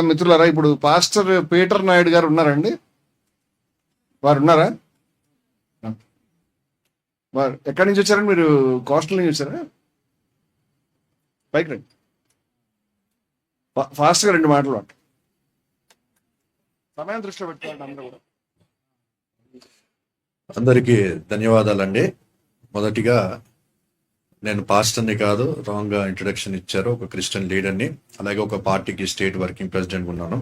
మిత్రులారా, ఇప్పుడు pastor Peter Naidu గారు ఉన్నారండి? వారు ఉన్నారా? వారు ఎక్కడి నుంచి వచ్చారండి? మీరు కోస్టల్ నుంచి వచ్చారా? పైకి రండి, ఫాస్ట్గా 2 మాటలు అంట. సమయం దృష్టిలో పెట్టుకోండి అందరూ కూడా. అందరికీ ధన్యవాదాలండి. మొదటిగా నేను పాస్టర్ని కాదు, రాంగ్గా ఇంట్రొడక్షన్ ఇచ్చారు. ఒక క్రిస్టియన్ లీడర్ని, అలాగే ఒక పార్టీకి స్టేట్ వర్కింగ్ ప్రెసిడెంట్ ఉన్నాను.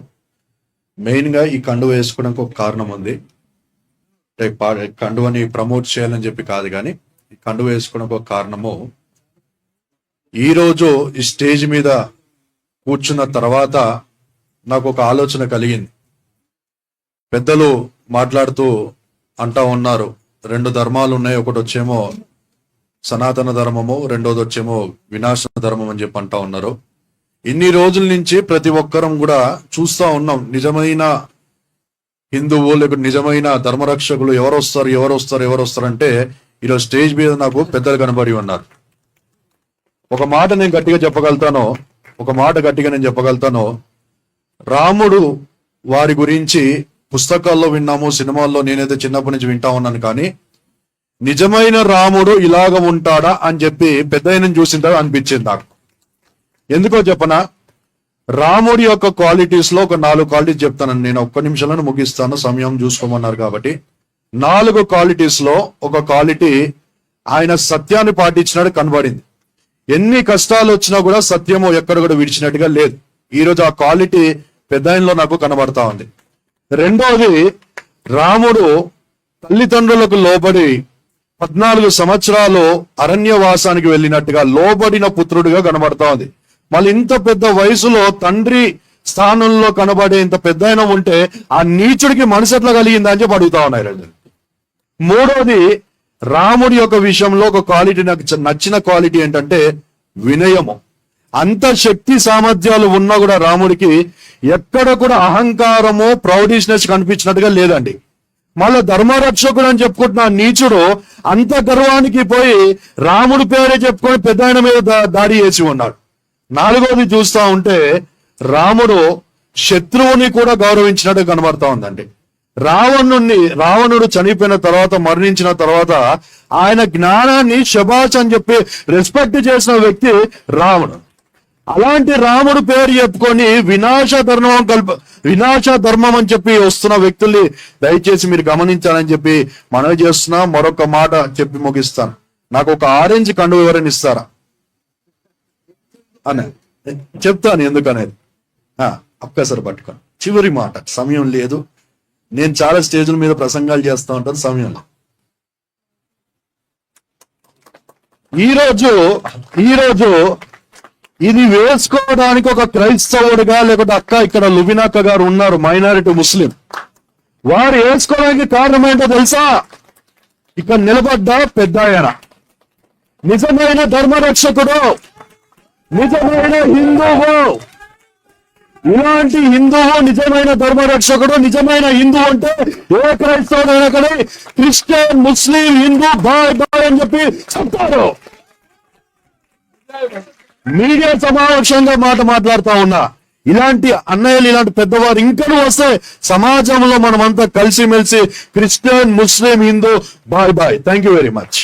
మెయిన్గా ఈ కండువ వేసుకోవడానికి ఒక కారణం ఉంది. కండువని ప్రమోట్ చేయాలని చెప్పి కాదు, కానీ ఈ కండువ వేసుకోవడానికి ఒక కారణము, ఈరోజు ఈ స్టేజ్ మీద కూర్చున్న తర్వాత నాకు ఒక ఆలోచన కలిగింది. పెద్దలు మాట్లాడుతూ అంటా ఉన్నారు, 2 ధర్మాలు ఉన్నాయి, ఒకటి వచ్చేమో సనాతన ధర్మము, రెండోది వచ్చేమో వినాశన ధర్మం అని చెప్పి అంటా ఉన్నారు. ఇన్ని రోజుల నుంచి ప్రతి ఒక్కరం కూడా చూస్తూ ఉన్నాం, నిజమైన హిందువు లేకపోతే నిజమైన ధర్మరక్షకులు ఎవరు వస్తారు అంటే ఈరోజు స్టేజ్ మీద నాకు పెద్దలు కనబడి ఉన్నారు. ఒక మాట నేను గట్టిగా చెప్పగలుగుతాను, రాముడు వారి గురించి పుస్తకాల్లో విన్నాము, సినిమాల్లో నేనైతే చిన్నప్పటి నుంచి వింటా ఉన్నాను, కానీ నిజమైన రాముడు ఇలాగ ఉంటాడా అని చెప్పి పెద్ద ఆయన చూసిందా అనిపించింది నాకు. ఎందుకో చెప్పనా, రాముడి యొక్క క్వాలిటీస్ లో ఒక 4 క్వాలిటీస్ చెప్తాను. నేను ఒక్క నిమిషంలో ముగిస్తాను, సమయం చూసుకోమన్నారు కాబట్టి. 4 క్వాలిటీస్ లో ఒక క్వాలిటీ, ఆయన సత్యాన్ని పాటించినట్టు కనబడింది. ఎన్ని కష్టాలు వచ్చినా కూడా సత్యము ఎక్కడ కూడా విడిచినట్టుగా లేదు. ఈరోజు ఆ క్వాలిటీ పెద్ద ఆయనలో నాకు కనబడతా ఉంది. రెండోది, రాముడు తల్లిదండ్రులకు లోబడి 14 సంవత్సరాలు అరణ్యవాసానికి వెళ్ళినట్టుగా లోబడిన పుత్రుడిగా కనబడతా ఉంది. మళ్ళీ ఇంత పెద్ద వయసులో తండ్రి స్థానంలో కనబడే ఇంత పెద్ద ఆయన ఉంటే ఆ నీచుడికి మనసు ఎట్లా కలిగిందా అని చెప్పి అడుగుతా ఉన్నాయి. మూడోది, రాముడి యొక్క విషయంలో ఒక క్వాలిటీ నాకు నచ్చిన క్వాలిటీ ఏంటంటే వినయము. అంత శక్తి సామర్థ్యాలు ఉన్నా కూడా రాముడికి ఎక్కడ కూడా అహంకారము, ప్రౌడిష్నెస్ కనిపించినట్టుగా లేదండి. మళ్ళా ధర్మరక్షకుడు అని చెప్పుకుంటున్న నీచుడు అంత గర్వానికి పోయి రాముడి పేరే చెప్పుకొని పెద్ద ఆయన మీద దాడి చేసి ఉన్నాడు. 4వది చూస్తా ఉంటే రాముడు శత్రువుని కూడా గౌరవించినట్టు కనబడతా ఉందండి. రావణుడు చనిపోయిన తర్వాత, మరణించిన తర్వాత ఆయన జ్ఞానాన్ని శబాష్ అని చెప్పి రెస్పెక్ట్ చేసిన వ్యక్తి రాముడు. అలాంటి రాముడు పేరు చెప్పుకొని వినాశ ధర్మం అని చెప్పి వస్తున్న వ్యక్తుల్ని దయచేసి మీరు గమనించాలని చెప్పి మనవి చేస్తున్నా. మరొక మాట చెప్పి ముగిస్తాను. నాకు ఒక ఆరెంజ్ కండువ ఎవరైనా ఇస్తారా అని చెప్తాను, ఎందుకనేది ఒక్కసారి పట్టుకొని. చివరి మాట, సమయం లేదు, నేను చాలా స్టేజ్ల మీద ప్రసంగాలు చేస్తూ ఉంటాను, సమయంలో. ఈరోజు ఇది వేసుకోవడానికి ఒక క్రైస్తవుడిగా, లేకపోతే అక్క ఇక్కడ లుబినాక్క గారు ఉన్నారు, మైనారిటీ ముస్లిం, వారు వేసుకోవడానికి కారణం ఏంటో తెలుసా? ఇక్కడ నిలబడ్డ పెద్ద ఆయన నిజమైన ధర్మరక్షకుడు, నిజమైన హిందువు. ఇలాంటి హిందువు, నిజమైన ధర్మరక్షకుడు, నిజమైన హిందూ అంటే ఏ క్రైస్తవుడైనా కానీ క్రిస్టియన్, ముస్లిం, హిందూ బాయ్ అని చెప్పి చెప్తారు. మీడియా సమావేశంగా మాట్లాడుతా ఉన్నా. ఇలాంటి అన్నయ్యలు, ఇలాంటి పెద్దవారు ఇంకా వస్తే సమాజంలో మనమంతా కలిసిమెలిసి క్రిస్టియన్, ముస్లిం, హిందూ బాయ్. Thank you very much.